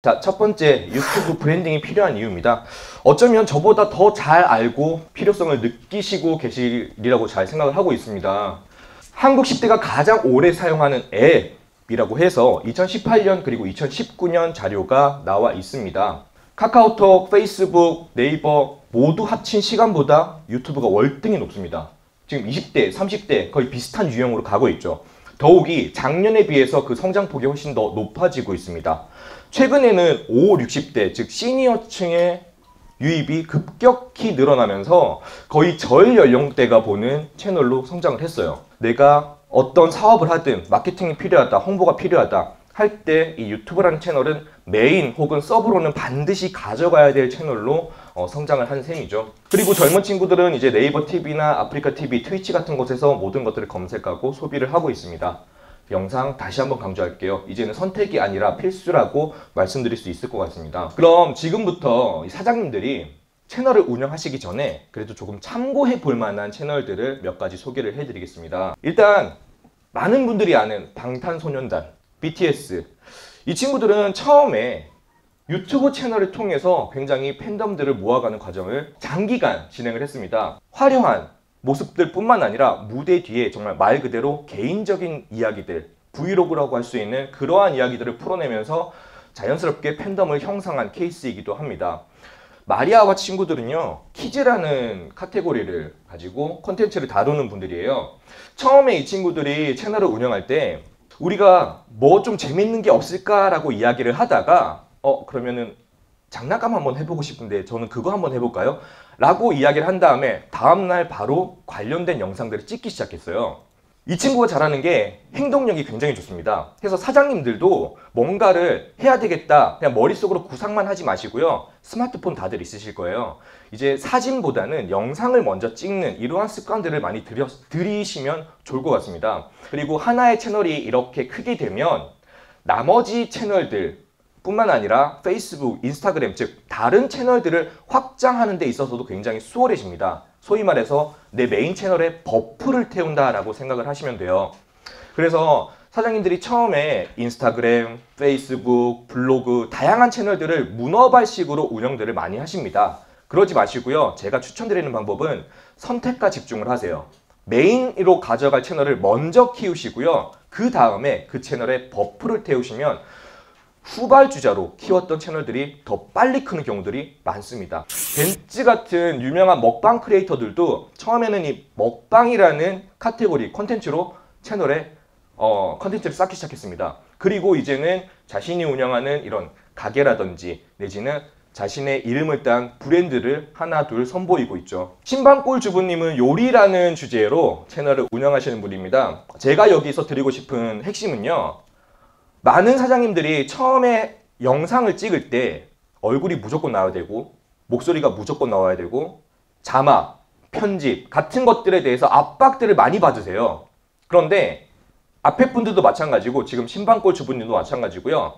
자, 첫 번째, 유튜브 브랜딩이 필요한 이유입니다. 어쩌면 저보다 더 잘 알고 필요성을 느끼시고 계시리라고 잘 생각을 하고 있습니다. 한국 10대가 가장 오래 사용하는 앱이라고 해서 2018년 그리고 2019년 자료가 나와 있습니다. 카카오톡, 페이스북, 네이버 모두 합친 시간보다 유튜브가 월등히 높습니다. 지금 20대, 30대 거의 비슷한 유형으로 가고 있죠. 더욱이 작년에 비해서 그 성장폭이 훨씬 더 높아지고 있습니다. 최근에는 5, 60대 즉 시니어층의 유입이 급격히 늘어나면서 거의 전 연령대가 보는 채널로 성장을 했어요. 내가 어떤 사업을 하든 마케팅이 필요하다, 홍보가 필요하다 할 때 이 유튜브라는 채널은 메인 혹은 서브로는 반드시 가져가야 될 채널로 성장을 한 셈이죠. 그리고 젊은 친구들은 이제 네이버 TV나 아프리카 TV, 트위치 같은 곳에서 모든 것들을 검색하고 소비를 하고 있습니다. 영상 다시 한번 강조할게요. 이제는 선택이 아니라 필수라고 말씀드릴 수 있을 것 같습니다. 그럼 지금부터 사장님들이 채널을 운영하시기 전에 그래도 조금 참고해 볼 만한 채널들을 몇 가지 소개를 해드리겠습니다. 일단 많은 분들이 아는 방탄소년단, BTS. 이 친구들은 처음에 유튜브 채널을 통해서 굉장히 팬덤들을 모아가는 과정을 장기간 진행을 했습니다. 화려한 모습들 뿐만 아니라 무대 뒤에 정말 말 그대로 개인적인 이야기들, 브이로그라고 할 수 있는 그러한 이야기들을 풀어내면서 자연스럽게 팬덤을 형성한 케이스이기도 합니다. 마리아와 친구들은요, 키즈라는 카테고리를 가지고 콘텐츠를 다루는 분들이에요. 처음에 이 친구들이 채널을 운영할 때 우리가 뭐 좀 재밌는 게 없을까라고 이야기를 하다가 그러면은 장난감 한번 해보고 싶은데 저는 그거 한번 해볼까요? 라고 이야기를 한 다음에 다음날 바로 관련된 영상들을 찍기 시작했어요. 이 친구가 잘하는 게 행동력이 굉장히 좋습니다. 그래서 사장님들도 뭔가를 해야 되겠다 그냥 머릿속으로 구상만 하지 마시고요. 스마트폰 다들 있으실 거예요. 이제 사진보다는 영상을 먼저 찍는 이러한 습관들을 많이 들이시면 좋을 것 같습니다. 그리고 하나의 채널이 이렇게 크게 되면 나머지 채널들 뿐만 아니라 페이스북, 인스타그램 즉 다른 채널들을 확장하는 데 있어서도 굉장히 수월해집니다. 소위 말해서 내 메인 채널에 버프를 태운다라고 생각을 하시면 돼요. 그래서 사장님들이 처음에 인스타그램, 페이스북, 블로그 다양한 채널들을 문어발식으로 운영들을 많이 하십니다. 그러지 마시고요. 제가 추천드리는 방법은 선택과 집중을 하세요. 메인으로 가져갈 채널을 먼저 키우시고요. 그 다음에 그 채널에 버프를 태우시면 후발주자로 키웠던 채널들이 더 빨리 크는 경우들이 많습니다. 벤츠 같은 유명한 먹방 크리에이터들도 처음에는 이 먹방이라는 카테고리 콘텐츠로 채널에 콘텐츠를 쌓기 시작했습니다. 그리고 이제는 자신이 운영하는 이런 가게라든지 내지는 자신의 이름을 딴 브랜드를 하나 둘 선보이고 있죠. 신방골 주부님은 요리라는 주제로 채널을 운영하시는 분입니다. 제가 여기서 드리고 싶은 핵심은요, 많은 사장님들이 처음에 영상을 찍을 때 얼굴이 무조건 나와야 되고 목소리가 무조건 나와야 되고 자막, 편집 같은 것들에 대해서 압박들을 많이 받으세요. 그런데 앞에 분들도 마찬가지고 지금 신방골 주부님도 마찬가지고요.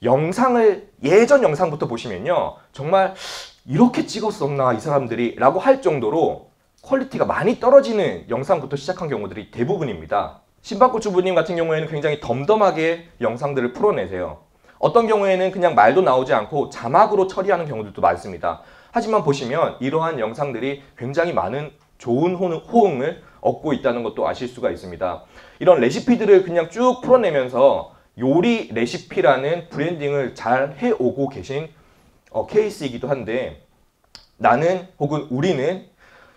영상을 예전 영상부터 보시면요, 정말 이렇게 찍었었나 이 사람들이 라고 할 정도로 퀄리티가 많이 떨어지는 영상부터 시작한 경우들이 대부분입니다. 신방골 주부님 같은 경우에는 굉장히 덤덤하게 영상들을 풀어내세요. 어떤 경우에는 그냥 말도 나오지 않고 자막으로 처리하는 경우들도 많습니다. 하지만 보시면 이러한 영상들이 굉장히 많은 좋은 호응을 얻고 있다는 것도 아실 수가 있습니다. 이런 레시피들을 그냥 쭉 풀어내면서 요리 레시피라는 브랜딩을 잘 해오고 계신 케이스이기도 한데, 나는 혹은 우리는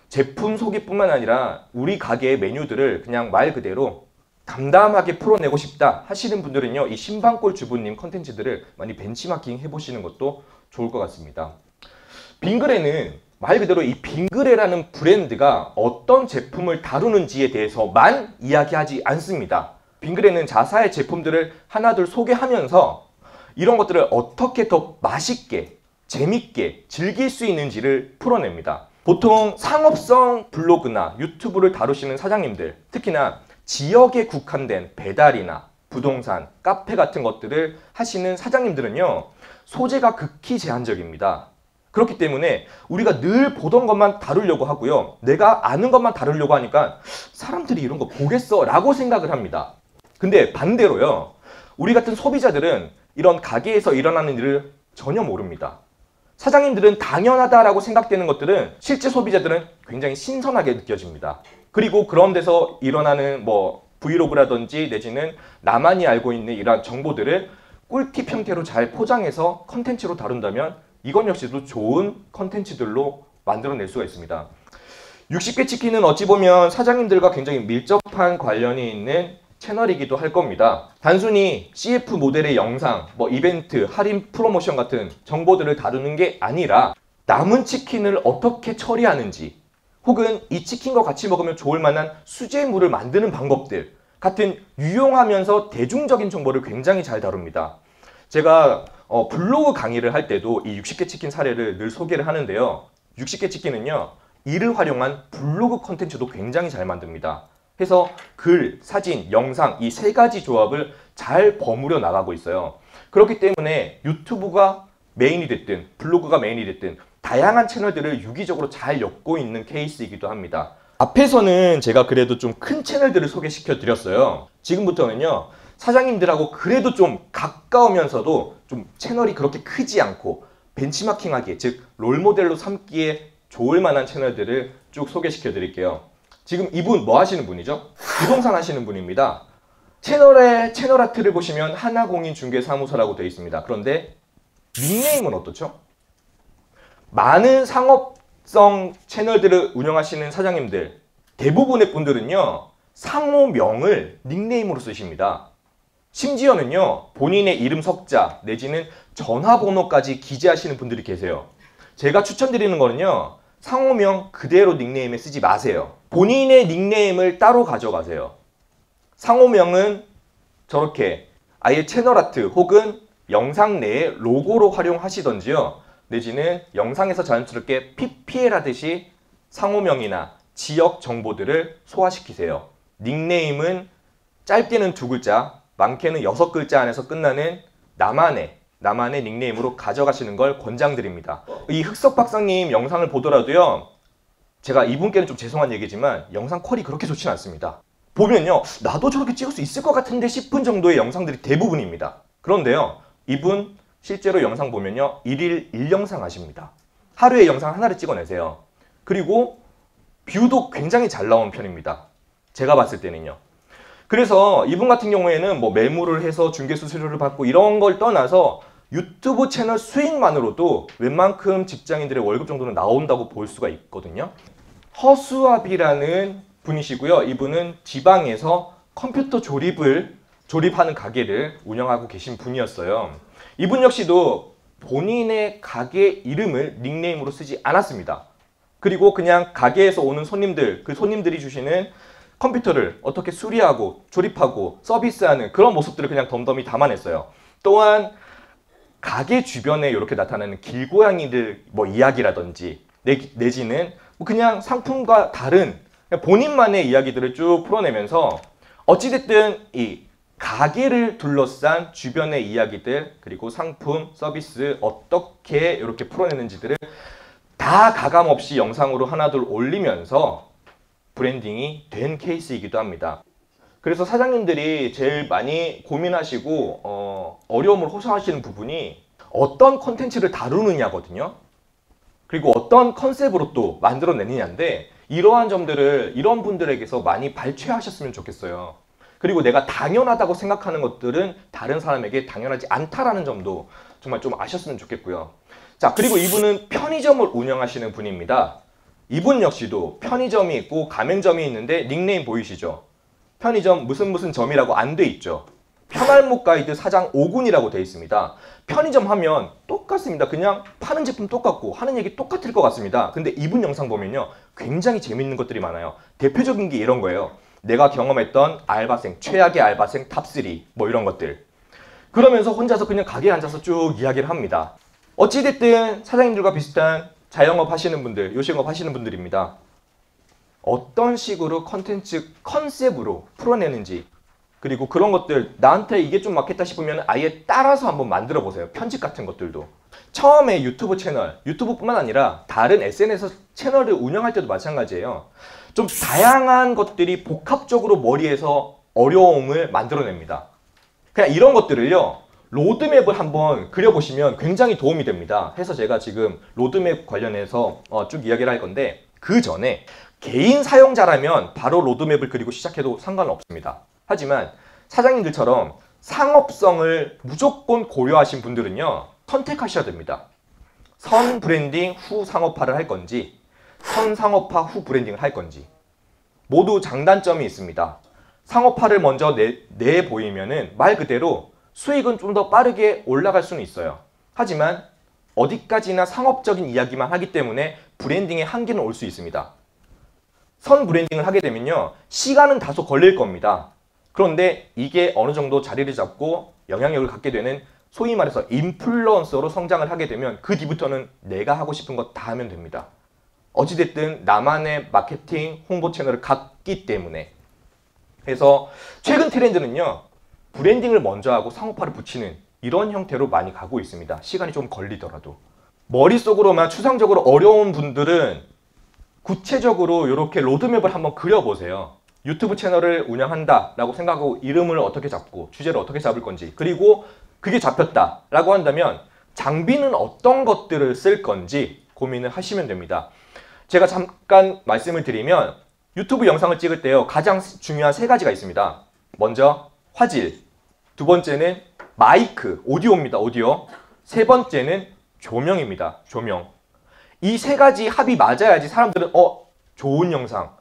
제품 소개뿐만 아니라 우리 가게의 메뉴들을 그냥 말 그대로 담담하게 풀어내고 싶다 하시는 분들은요, 이 신방골 주부님 컨텐츠들을 많이 벤치마킹 해보시는 것도 좋을 것 같습니다. 빙그레는 말 그대로 이 빙그레라는 브랜드가 어떤 제품을 다루는지에 대해서만 이야기하지 않습니다. 빙그레는 자사의 제품들을 하나둘 소개하면서 이런 것들을 어떻게 더 맛있게, 재밌게 즐길 수 있는지를 풀어냅니다. 보통 상업성 블로그나 유튜브를 다루시는 사장님들, 특히나 지역에 국한된 배달이나 부동산, 카페 같은 것들을 하시는 사장님들은요, 소재가 극히 제한적입니다. 그렇기 때문에 우리가 늘 보던 것만 다루려고 하고요, 내가 아는 것만 다루려고 하니까 사람들이 이런 거 보겠어 라고 생각을 합니다. 근데 반대로요, 우리 같은 소비자들은 이런 가게에서 일어나는 일을 전혀 모릅니다. 사장님들은 당연하다라고 생각되는 것들은 실제 소비자들은 굉장히 신선하게 느껴집니다. 그리고 그런 데서 일어나는 브이로그라든지 내지는 나만이 알고 있는 이러한 정보들을 꿀팁 형태로 잘 포장해서 컨텐츠로 다룬다면 이건 역시도 좋은 컨텐츠들로 만들어낼 수가 있습니다. 60개 치킨은 어찌 보면 사장님들과 굉장히 밀접한 관련이 있는 채널이기도 할 겁니다. 단순히 CF 모델의 영상, 이벤트, 할인 프로모션 같은 정보들을 다루는 게 아니라 남은 치킨을 어떻게 처리하는지 혹은 이 치킨과 같이 먹으면 좋을 만한 수제물을 만드는 방법들 같은 유용하면서 대중적인 정보를 굉장히 잘 다룹니다. 제가 블로그 강의를 할 때도 이 60개 치킨 사례를 늘 소개를 하는데요. 60개 치킨은요, 이를 활용한 블로그 컨텐츠도 굉장히 잘 만듭니다. 해서 글, 사진, 영상 이 세 가지 조합을 잘 버무려 나가고 있어요. 그렇기 때문에 유튜브가 메인이 됐든 블로그가 메인이 됐든 다양한 채널들을 유기적으로 잘 엮고 있는 케이스이기도 합니다. 앞에서는 제가 그래도 좀 큰 채널들을 소개시켜 드렸어요. 지금부터는요, 사장님들하고 그래도 좀 가까우면서도 좀 채널이 그렇게 크지 않고 벤치마킹하기에, 즉 롤모델로 삼기에 좋을 만한 채널들을 쭉 소개시켜 드릴게요. 지금 이분 뭐 하시는 분이죠? 부동산 하시는 분입니다. 채널의 채널 아트를 보시면 하나공인중개사무소라고 되어 있습니다. 그런데 닉네임은 어떻죠? 많은 상업성 채널들을 운영하시는 사장님들, 대부분의 분들은요, 상호명을 닉네임으로 쓰십니다. 심지어는요, 본인의 이름 석자 내지는 전화번호까지 기재하시는 분들이 계세요. 제가 추천드리는 거는요, 상호명 그대로 닉네임에 쓰지 마세요. 본인의 닉네임을 따로 가져가세요. 상호명은 저렇게 아예 채널 아트 혹은 영상 내에 로고로 활용하시던지요, 내지는 영상에서 자연스럽게 PPL 하듯이 상호명이나 지역 정보들을 소화시키세요. 닉네임은 짧게는 2글자, 많게는 6글자 안에서 끝나는 나만의 닉네임으로 가져가시는 걸 권장드립니다. 이 흑석 박사님 영상을 보더라도요, 제가 이분께는 좀 죄송한 얘기지만 영상 퀄이 그렇게 좋지는 않습니다. 보면요, 나도 저렇게 찍을 수 있을 것 같은데 싶은 정도의 영상들이 대부분입니다. 그런데요, 이분 실제로 영상 보면요, 1일 1영상 하십니다. 하루에 영상 하나를 찍어내세요. 그리고 뷰도 굉장히 잘 나온 편입니다. 제가 봤을 때는요. 그래서 이분 같은 경우에는 매물을 해서 중개 수수료를 받고 이런 걸 떠나서 유튜브 채널 수익만으로도 웬만큼 직장인들의 월급 정도는 나온다고 볼 수가 있거든요. 허수아비라는 분이시고요. 이분은 지방에서 컴퓨터 조립하는 가게를 운영하고 계신 분이었어요. 이분 역시도 본인의 가게 이름을 닉네임으로 쓰지 않았습니다. 그리고 그냥 가게에서 오는 손님들, 그 손님들이 주시는 컴퓨터를 어떻게 수리하고 조립하고 서비스하는 그런 모습들을 그냥 덤덤히 담아냈어요. 또한 가게 주변에 이렇게 나타나는 길고양이들 이야기라든지 내지는 그냥 상품과 다른 본인만의 이야기들을 쭉 풀어내면서 어찌됐든 이 가게를 둘러싼 주변의 이야기들, 그리고 상품, 서비스 어떻게 이렇게 풀어내는지들을 다 가감없이 영상으로 하나둘 올리면서 브랜딩이 된 케이스이기도 합니다. 그래서 사장님들이 제일 많이 고민하시고 어려움을 호소하시는 부분이 어떤 컨텐츠를 다루느냐거든요. 그리고 어떤 컨셉으로 또 만들어내느냐인데, 이러한 점들을 이런 분들에게서 많이 발췌하셨으면 좋겠어요. 그리고 내가 당연하다고 생각하는 것들은 다른 사람에게 당연하지 않다라는 점도 정말 좀 아셨으면 좋겠고요. 자, 그리고 이분은 편의점을 운영하시는 분입니다. 이분 역시도 편의점이 있고 가맹점이 있는데 닉네임 보이시죠? 편의점 무슨 점이라고 안 돼 있죠. 편할목 가이드 사장 5군이라고 돼 있습니다. 편의점 하면 똑같습니다. 그냥 파는 제품 똑같고 하는 얘기 똑같을 것 같습니다. 근데 이분 영상 보면요, 굉장히 재밌는 것들이 많아요. 대표적인 게 이런 거예요. 내가 경험했던 알바생, 최악의 알바생 탑3 이런 것들. 그러면서 혼자서 그냥 가게에 앉아서 쭉 이야기를 합니다. 어찌됐든 사장님들과 비슷한 자영업 하시는 분들, 요식업 하시는 분들입니다. 어떤 식으로 컨셉으로 풀어내는지, 그리고 그런 것들 나한테 이게 좀 맞겠다 싶으면 아예 따라서 한번 만들어 보세요. 편집 같은 것들도. 처음에 유튜브 채널, 유튜브뿐만 아니라 다른 SNS 채널을 운영할 때도 마찬가지예요. 좀 다양한 것들이 복합적으로 머리에서 어려움을 만들어냅니다. 그냥 이런 것들을요, 로드맵을 한번 그려보시면 굉장히 도움이 됩니다. 해서 제가 지금 로드맵 관련해서 쭉 이야기를 할 건데, 그 전에 개인 사용자라면 바로 로드맵을 그리고 시작해도 상관은 없습니다. 하지만 사장님들처럼 상업성을 무조건 고려하신 분들은요, 선택하셔야 됩니다. 선 브랜딩 후 상업화를 할 건지, 선 상업화 후 브랜딩을 할 건지. 모두 장단점이 있습니다. 상업화를 먼저 내보이면은 말 그대로 수익은 좀 더 빠르게 올라갈 수는 있어요. 하지만 어디까지나 상업적인 이야기만 하기 때문에 브랜딩에 한계는 올 수 있습니다. 선 브랜딩을 하게 되면요, 시간은 다소 걸릴 겁니다. 그런데 이게 어느 정도 자리를 잡고 영향력을 갖게 되는, 소위 말해서 인플루언서로 성장을 하게 되면 그 뒤부터는 내가 하고 싶은 거 다 하면 됩니다. 어찌됐든 나만의 마케팅, 홍보 채널을 갖기 때문에. 그래서 최근 트렌드는요, 브랜딩을 먼저 하고 상업화를 붙이는 이런 형태로 많이 가고 있습니다. 시간이 좀 걸리더라도. 머릿속으로만 추상적으로 어려운 분들은 구체적으로 이렇게 로드맵을 한번 그려보세요. 유튜브 채널을 운영한다 라고 생각하고 이름을 어떻게 잡고 주제를 어떻게 잡을 건지, 그리고 그게 잡혔다 라고 한다면 장비는 어떤 것들을 쓸 건지 고민을 하시면 됩니다. 제가 잠깐 말씀을 드리면 유튜브 영상을 찍을 때요, 가장 중요한 세 가지가 있습니다. 먼저 화질, 두 번째는 마이크, 오디오입니다. 오디오. 세 번째는 조명입니다. 조명. 이 세 가지 합이 맞아야지 사람들은 좋은 영상,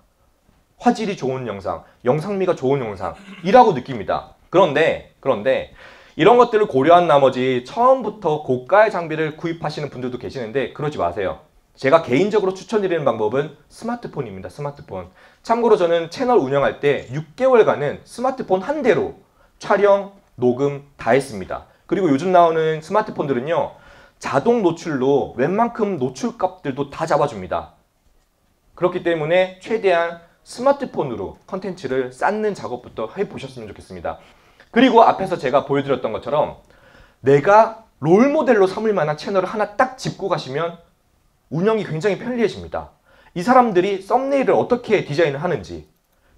화질이 좋은 영상, 영상미가 좋은 영상이라고 느낍니다. 그런데 이런 것들을 고려한 나머지 처음부터 고가의 장비를 구입하시는 분들도 계시는데 그러지 마세요. 제가 개인적으로 추천드리는 방법은 스마트폰입니다. 스마트폰. 참고로 저는 채널 운영할 때 6개월간은 스마트폰 한 대로 촬영, 녹음 다 했습니다. 그리고 요즘 나오는 스마트폰들은요, 자동 노출로 웬만큼 노출값들도 다 잡아줍니다. 그렇기 때문에 최대한 스마트폰으로 컨텐츠를 쌓는 작업부터 해보셨으면 좋겠습니다. 그리고 앞에서 제가 보여드렸던 것처럼 내가 롤모델로 삼을 만한 채널을 하나 딱 짚고 가시면 운영이 굉장히 편리해집니다. 이 사람들이 썸네일을 어떻게 디자인을 하는지,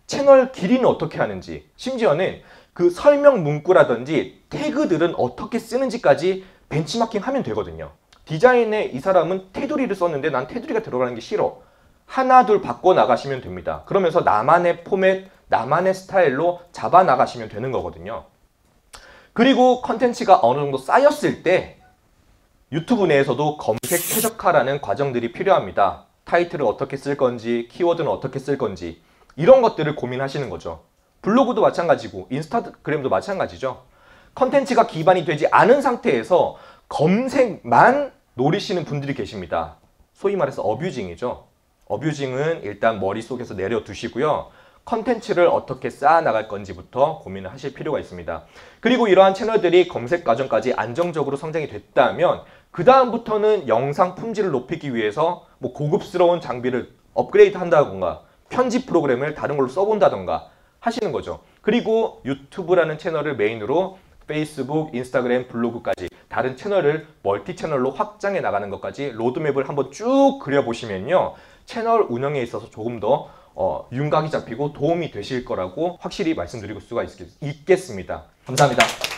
채널 길이는 어떻게 하는지, 심지어는 그 설명 문구라든지 태그들은 어떻게 쓰는지까지 벤치마킹 하면 되거든요. 디자인에 이 사람은 테두리를 썼는데 난 테두리가 들어가는 게 싫어. 하나 둘 바꿔 나가시면 됩니다. 그러면서 나만의 포맷, 나만의 스타일로 잡아 나가시면 되는 거거든요. 그리고 컨텐츠가 어느 정도 쌓였을 때 유튜브 내에서도 검색 최적화라는 과정들이 필요합니다. 타이틀을 어떻게 쓸 건지, 키워드는 어떻게 쓸 건지, 이런 것들을 고민하시는 거죠. 블로그도 마찬가지고 인스타그램도 마찬가지죠. 컨텐츠가 기반이 되지 않은 상태에서 검색만 노리시는 분들이 계십니다. 소위 말해서 어뷰징이죠. 어뷰징은 일단 머릿속에서 내려두시고요. 컨텐츠를 어떻게 쌓아나갈 건지부터 고민을 하실 필요가 있습니다. 그리고 이러한 채널들이 검색 과정까지 안정적으로 성장이 됐다면 그 다음부터는 영상 품질을 높이기 위해서 뭐 고급스러운 장비를 업그레이드 한다던가 편집 프로그램을 다른 걸로 써본다던가 하시는 거죠. 그리고 유튜브라는 채널을 메인으로 페이스북, 인스타그램, 블로그까지 다른 채널을 멀티 채널로 확장해 나가는 것까지 로드맵을 한번 쭉 그려보시면요, 채널 운영에 있어서 조금 더 윤곽이 잡히고 도움이 되실 거라고 확실히 말씀드릴 수가 있겠습니다. 감사합니다.